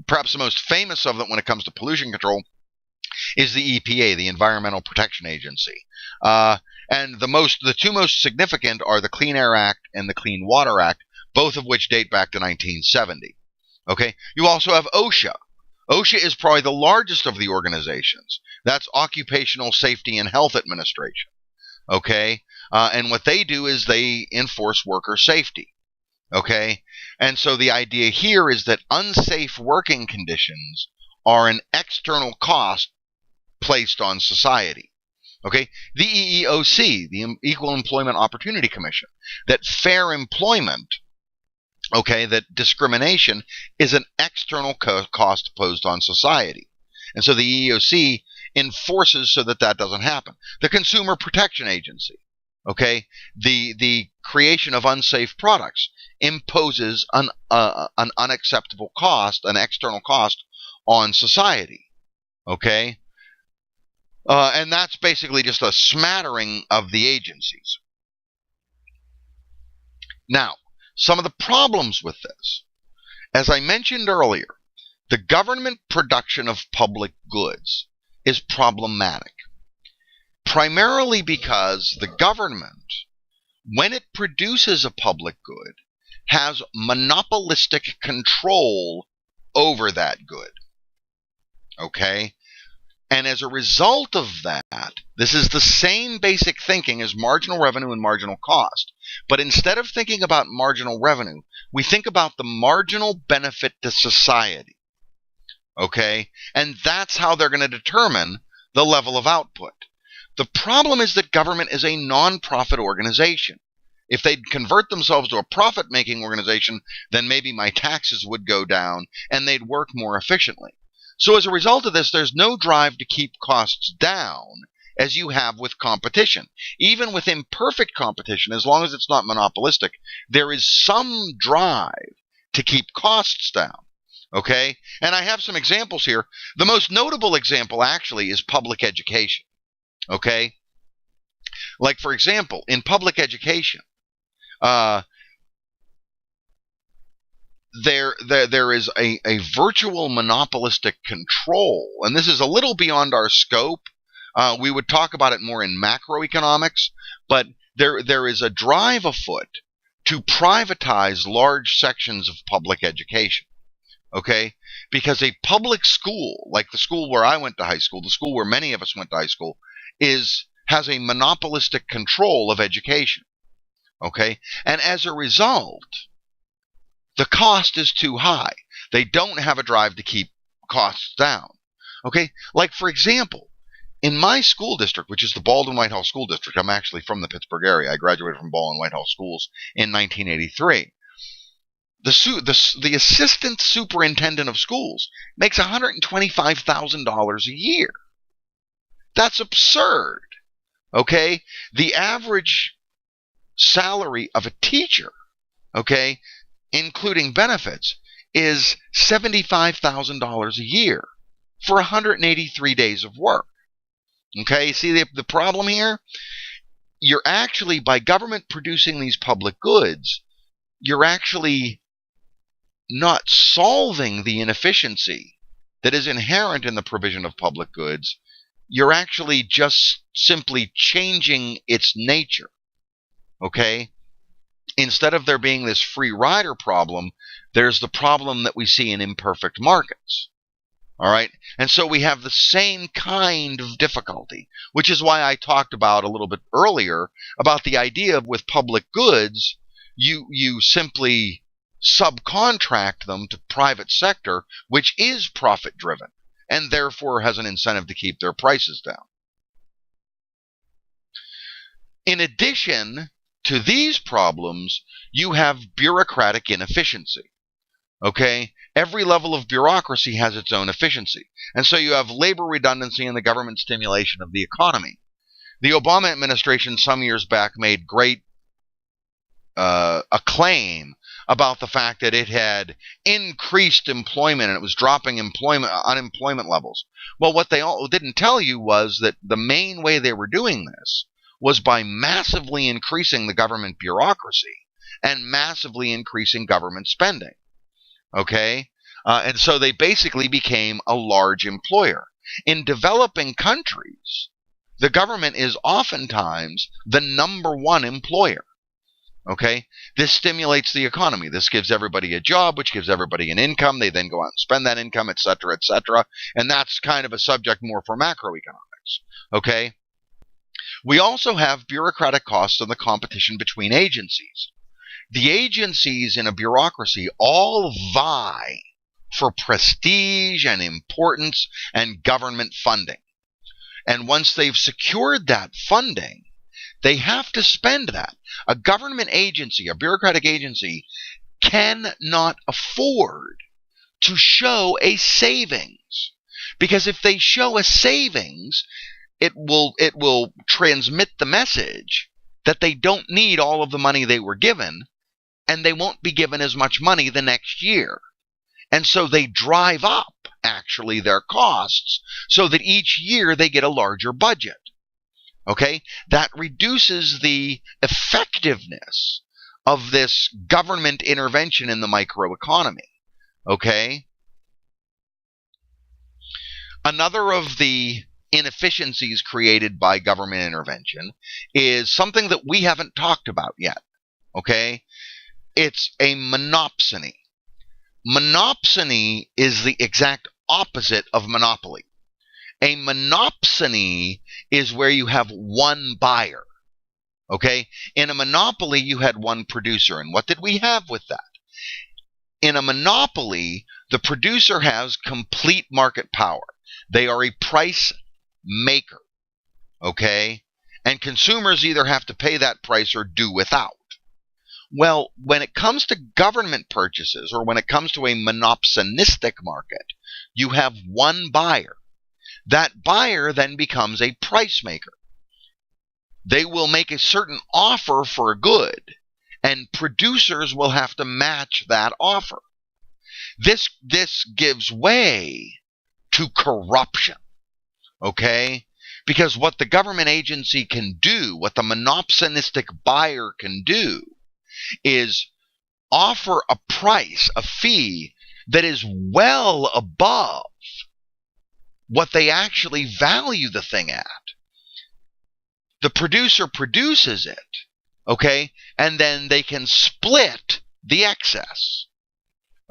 Speaker 1: Perhaps the most famous of them when it comes to pollution control is the EPA, the Environmental Protection Agency. And the two most significant are the Clean Air Act and the Clean Water Act, both of which date back to 1970. Okay? You also have OSHA. OSHA is probably the largest of the organizations. That's Occupational Safety and Health Administration. Okay? And what they do is they enforce worker safety. Okay? And so the idea here is that unsafe working conditions are an external cost placed on society. Okay? The EEOC, the Equal Employment Opportunity Commission, that fair employment, okay, that discrimination is an external cost posed on society. And so the EEOC enforces so that that doesn't happen. The Consumer Protection Agency, okay, the creation of unsafe products imposes an unacceptable cost, an external cost on society. Okay? And that's basically just a smattering of the agencies. Now, some of the problems with this. As I mentioned earlier, the government production of public goods is problematic, primarily because the government, when it produces a public good, has monopolistic control over that good. Okay? And as a result of that, this is the same basic thinking as marginal revenue and marginal cost. But instead of thinking about marginal revenue, we think about the marginal benefit to society. Okay? And that's how they're going to determine the level of output. The problem is that government is a non-profit organization. If they'd convert themselves to a profit-making organization, then maybe my taxes would go down and they'd work more efficiently. So as a result of this, there's no drive to keep costs down as you have with competition. Even with imperfect competition, as long as it's not monopolistic, there is some drive to keep costs down. Okay? And I have some examples here. The most notable example, actually, is public education. Okay? Like, for example, in public education, there is a virtual monopolistic control, and this is a little beyond our scope. We would talk about it more in macroeconomics, but there is a drive afoot to privatize large sections of public education. Okay? Because a public school, like the school where I went to high school, the school where many of us went to high school, has a monopolistic control of education. Okay? And as a result, the cost is too high. They don't have a drive to keep costs down. Okay? Like, for example, in my school district, which is the Baldwin-Whitehall School District, I'm actually from the Pittsburgh area. I graduated from Baldwin-Whitehall Schools in 1983. The assistant superintendent of schools makes $125,000 a year. That's absurd. Okay? The average salary of a teacher, okay, including benefits, is $75,000 a year for 183 days of work. Okay, see the problem here? You're actually, by government producing these public goods, you're actually not solving the inefficiency that is inherent in the provision of public goods. You're actually just simply changing its nature. Okay? Instead of there being this free rider problem, there's the problem that we see in imperfect markets. All right? And so we have the same kind of difficulty, which is why I talked about a little bit earlier about the idea of with public goods, you simply subcontract them to private sector, which is profit driven and therefore has an incentive to keep their prices down. In addition to these problems, you have bureaucratic inefficiency. Okay? Every level of bureaucracy has its own efficiency. And so you have labor redundancy and the government stimulation of the economy. The Obama administration some years back made great acclaim about the fact that it had increased employment and it was dropping unemployment levels. Well, what they all didn't tell you was that the main way they were doing this was by massively increasing the government bureaucracy and massively increasing government spending. Okay? And so they basically became a large employer. In developing countries, the government is oftentimes the number one employer. Okay, this stimulates the economy. This gives everybody a job, which gives everybody an income. They then go out and spend that income, etc., etc. And that's kind of a subject more for macroeconomics. Okay, we also have bureaucratic costs and the competition between agencies. The agencies in a bureaucracy all vie for prestige and importance and government funding. And once they've secured that funding, they have to spend that. A government agency, a bureaucratic agency, cannot afford to show a savings. Because if they show a savings, it will transmit the message that they don't need all of the money they were given, and they won't be given as much money the next year. And so they drive up, actually, their costs so that each year they get a larger budget. Okay, that reduces the effectiveness of this government intervention in the microeconomy. Okay, another of the inefficiencies created by government intervention is something that we haven't talked about yet. Okay, it's a monopsony. Monopsony is the exact opposite of monopoly. A monopsony is where you have one buyer. Okay? In a monopoly, you had one producer. And what did we have with that? In a monopoly, the producer has complete market power. They are a price maker. Okay? And consumers either have to pay that price or do without. Well, when it comes to government purchases, or when it comes to a monopsonistic market, you have one buyer. That buyer then becomes a price maker. They will make a certain offer for a good, and producers will have to match that offer. This gives way to corruption, okay? Because what the government agency can do, what the monopsonistic buyer can do, is offer a price, a fee, that is well above what they actually value the thing at. The producer produces it, okay, and then they can split the excess,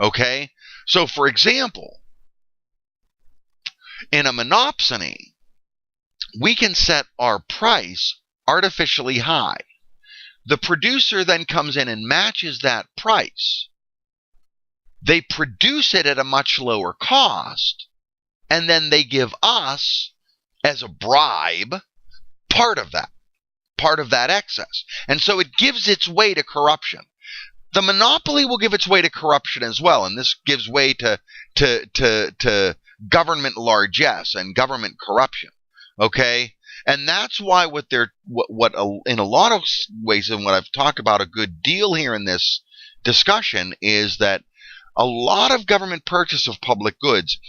Speaker 1: okay? So, for example, in a monopsony, we can set our price artificially high. The producer then comes in and matches that price. They produce it at a much lower cost, and then they give us, as a bribe, part of that excess. And so it gives its way to corruption. The monopoly will give its way to corruption as well, and this gives way to government largesse and government corruption. Okay? And that's why what in a lot of ways, and what I've talked about a good deal here in this discussion, is that a lot of government purchase of public goods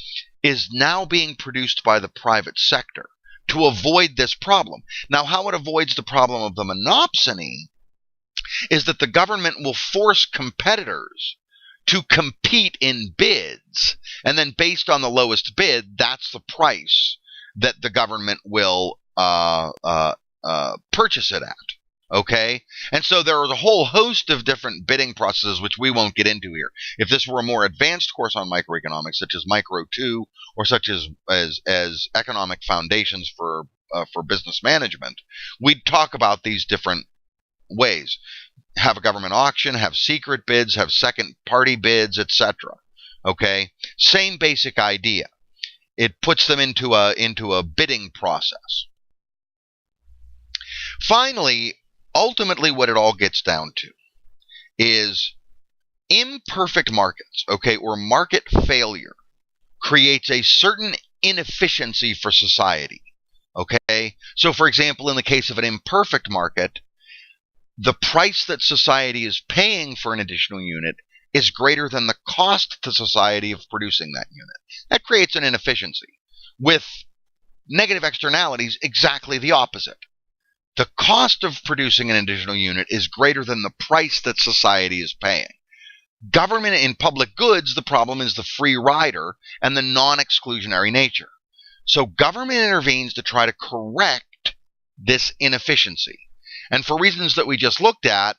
Speaker 1: is now being produced by the private sector to avoid this problem. Now, how it avoids the problem of the monopsony is that the government will force competitors to compete in bids, and then based on the lowest bid, that's the price that the government will purchase it at. Okay? And so there is a whole host of different bidding processes which we won't get into here. If this were a more advanced course on microeconomics, such as Micro 2, or such as economic foundations for business management, we'd talk about these different ways. Have a government auction, have secret bids, have second party bids, etc. Okay? Same basic idea. It puts them into a bidding process. Finally, ultimately what it all gets down to is imperfect markets, okay, or market failure creates a certain inefficiency for society, Okay? So, for example, in the case of an imperfect market, the price that society is paying for an additional unit is greater than the cost to society of producing that unit. That creates an inefficiency. With negative externalities, exactly the opposite. The cost of producing an additional unit is greater than the price that society is paying. Government in public goods, the problem is the free rider and the non-exclusionary nature. So government intervenes to try to correct this inefficiency. And for reasons that we just looked at,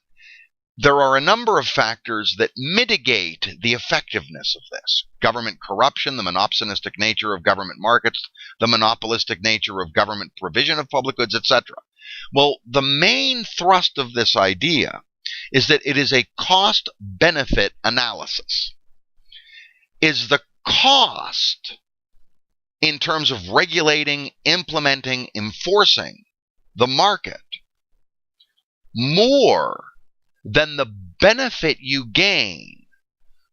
Speaker 1: there are a number of factors that mitigate the effectiveness of this. Government corruption, the monopsonistic nature of government markets, the monopolistic nature of government provision of public goods, etc. Well, the main thrust of this idea is that it is a cost-benefit analysis. Is the cost in terms of regulating, implementing, enforcing the market more than the benefit you gain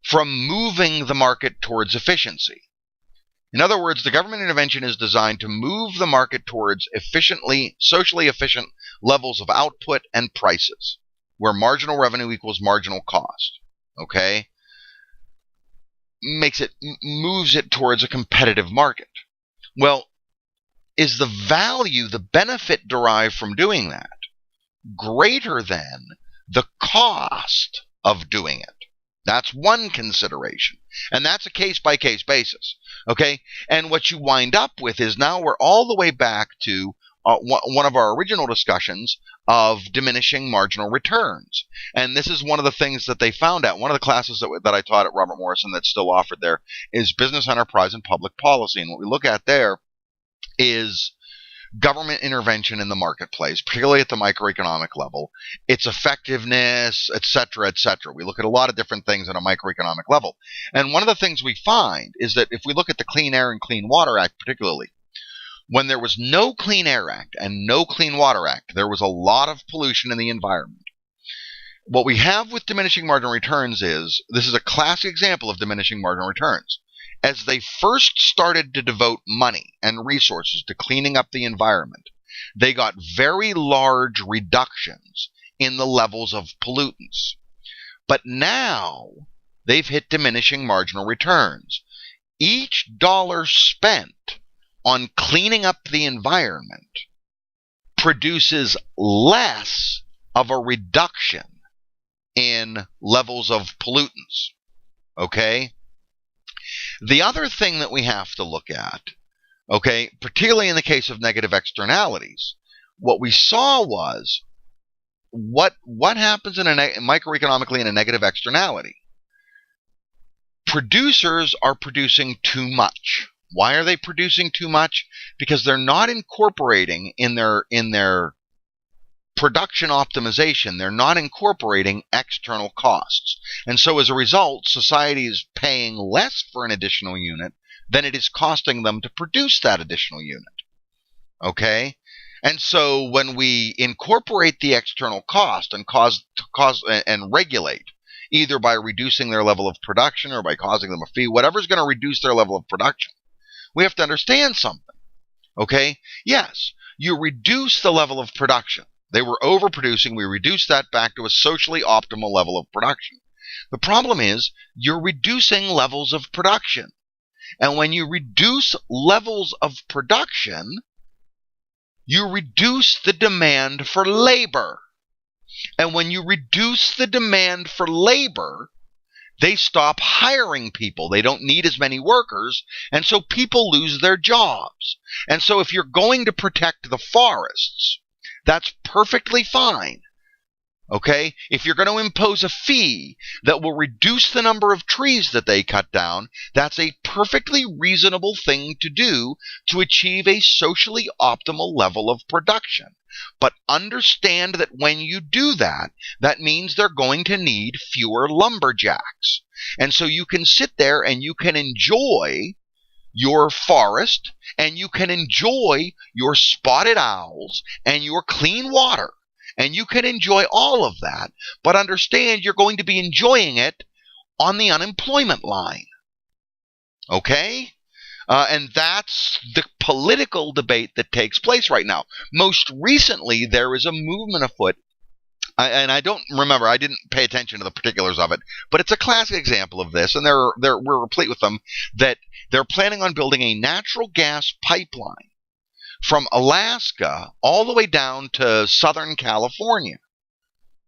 Speaker 1: from moving the market towards efficiency? In other words, the government intervention is designed to move the market towards socially efficient levels of output and prices, where marginal revenue equals marginal cost. Okay? Moves it towards a competitive market. Well, is the value, the benefit derived from doing that greater than the cost of doing it? That's one consideration. And that's a case-by-case basis. Okay? And what you wind up with is now we're all the way back to one of our original discussions of diminishing marginal returns. And this is one of the things that they found out. One of the classes that I taught at Robert Morrison that's still offered there is business enterprise and public policy. And what we look at there is government intervention in the marketplace, particularly at the microeconomic level, its effectiveness, etc., etc. We look at a lot of different things at a microeconomic level. And one of the things we find is that if we look at the Clean Air and Clean Water Act particularly, when there was no Clean Air Act and no Clean Water Act, there was a lot of pollution in the environment. What we have with diminishing marginal returns is, this is a classic example of diminishing marginal returns. As they first started to devote money and resources to cleaning up the environment, they got very large reductions in the levels of pollutants. But now they've hit diminishing marginal returns. Each dollar spent on cleaning up the environment produces less of a reduction in levels of pollutants. Okay? The other thing that we have to look at, okay, particularly in the case of negative externalities, what we saw was what happens microeconomically in a negative externality. Producers are producing too much. Why are they producing too much? Because they're not incorporating in their production optimization, they're not incorporating external costs. And so as a result, society is paying less for an additional unit than it is costing them to produce that additional unit. Okay? And so when we incorporate the external cost and regulate, either by reducing their level of production or by causing them a fee, whatever's going to reduce their level of production, we have to understand something. Okay? Yes, you reduce the level of production. They were overproducing. We reduced that back to a socially optimal level of production. The problem is you're reducing levels of production. And when you reduce levels of production, you reduce the demand for labor. And when you reduce the demand for labor, they stop hiring people. They don't need as many workers, and so people lose their jobs. And so if you're going to protect the forests, that's perfectly fine. Okay? If you're going to impose a fee that will reduce the number of trees that they cut down, that's a perfectly reasonable thing to do to achieve a socially optimal level of production. But understand that when you do that, that means they're going to need fewer lumberjacks. And so you can sit there and you can enjoy your forest, and you can enjoy your spotted owls and your clean water, and you can enjoy all of that, but understand you're going to be enjoying it on the unemployment line. Okay? And that's the political debate that takes place right now. Most recently, there is a movement afoot, and I don't remember, I didn't pay attention to the particulars of it, but it's a classic example of this, and we're replete with them, that they're planning on building a natural gas pipeline from Alaska all the way down to Southern California.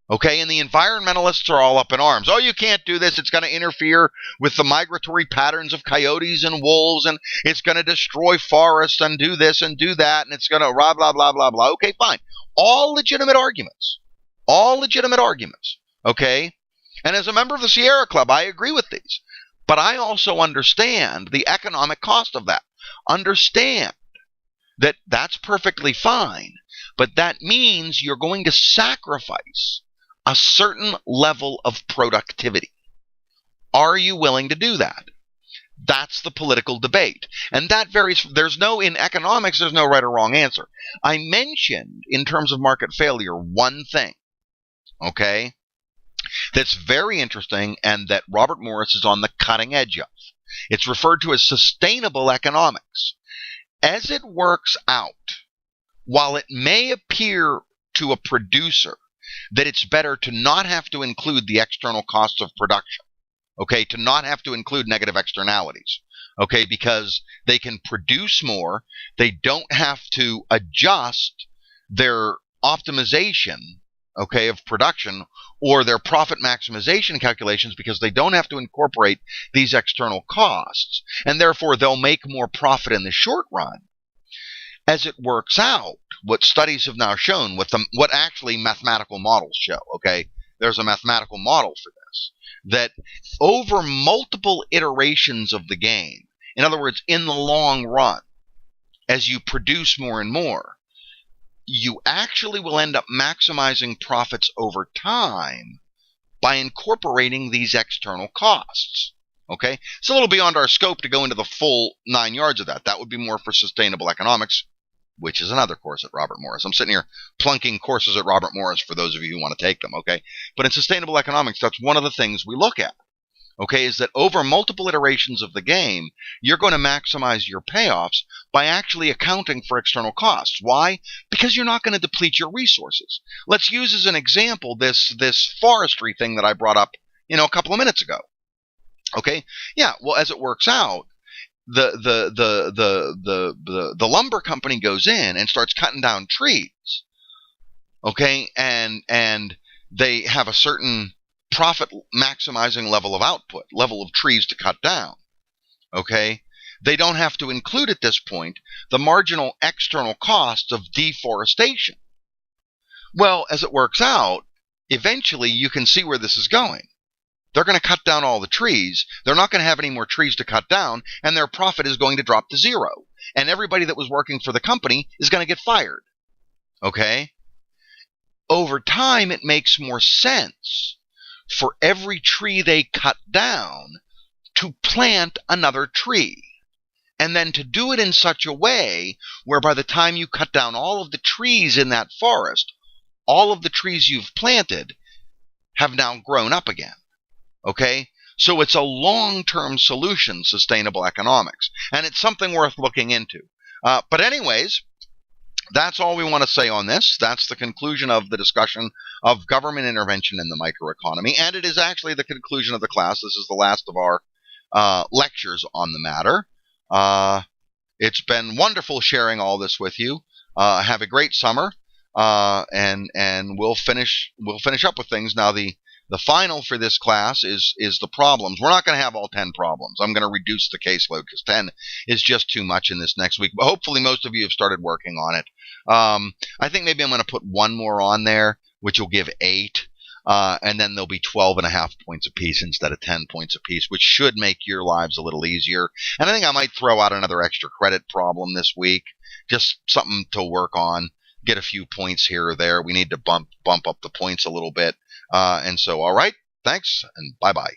Speaker 1: Okay, and the environmentalists are all up in arms. Oh, you can't do this. It's going to interfere with the migratory patterns of coyotes and wolves, and it's going to destroy forests and do this and do that, and it's going to blah, blah, blah, blah, blah. Okay, fine. All legitimate arguments. All legitimate arguments. Okay? And as a member of the Sierra Club, I agree with these. But I also understand the economic cost of that. Understand that that's perfectly fine, but that means you're going to sacrifice a certain level of productivity. Are you willing to do that? That's the political debate. And that varies. In economics, there's no right or wrong answer. I mentioned, in terms of market failure, one thing, okay, that's very interesting and that Robert Morris is on the cutting edge of. It's referred to as sustainable economics. As it works out, while it may appear to a producer that it's better to not have to include the external costs of production, okay, to not have to include negative externalities, okay, because they can produce more, they don't have to adjust their optimization, okay, of production or their profit maximization calculations because they don't have to incorporate these external costs, and therefore they'll make more profit in the short run. As it works out, what studies have now shown, what actually mathematical models show, okay, there's a mathematical model for this, that over multiple iterations of the game, in other words, in the long run, as you produce more and more, you actually will end up maximizing profits over time by incorporating these external costs. Okay, it's a little beyond our scope to go into the full 9 yards of that. That would be more for sustainable economics, which is another course at Robert Morris. I'm sitting here plunking courses at Robert Morris for those of you who want to take them, okay? But in sustainable economics, that's one of the things we look at, okay, is that over multiple iterations of the game, you're going to maximize your payoffs by actually accounting for external costs. Why? Because you're not going to deplete your resources. Let's use as an example this forestry thing that I brought up, a couple of minutes ago. Okay? Yeah, well, as it works out, the lumber company goes in and starts cutting down trees, okay, and they have a certain profit maximizing level of trees to cut down, okay. They don't have to include at this point the marginal external costs of deforestation. Well, as it works out, eventually you can see where this is going. They're going to cut down all the trees. They're not going to have any more trees to cut down, and their profit is going to drop to zero. And everybody that was working for the company is going to get fired. Okay? Over time, it makes more sense for every tree they cut down to plant another tree. And then to do it in such a way where by the time you cut down all of the trees in that forest, all of the trees you've planted have now grown up again. Okay? So it's a long-term solution, sustainable economics. And it's something worth looking into. But anyways, that's all we want to say on this. That's the conclusion of the discussion of government intervention in the microeconomy. And it is actually the conclusion of the class. This is the last of our lectures on the matter. It's been wonderful sharing all this with you. Have a great summer. And we'll finish up with things. Now, the final for this class is the problems. We're not going to have all 10 problems. I'm going to reduce the caseload because 10 is just too much in this next week. But hopefully most of you have started working on it. I think maybe I'm going to put one more on there, which will give 8. And then there'll be 12.5 points apiece instead of 10 points apiece, which should make your lives a little easier. And I think I might throw out another extra credit problem this week, just something to work on. Get a few points here or there. We need to bump up the points a little bit. And so, all right, thanks, and bye-bye.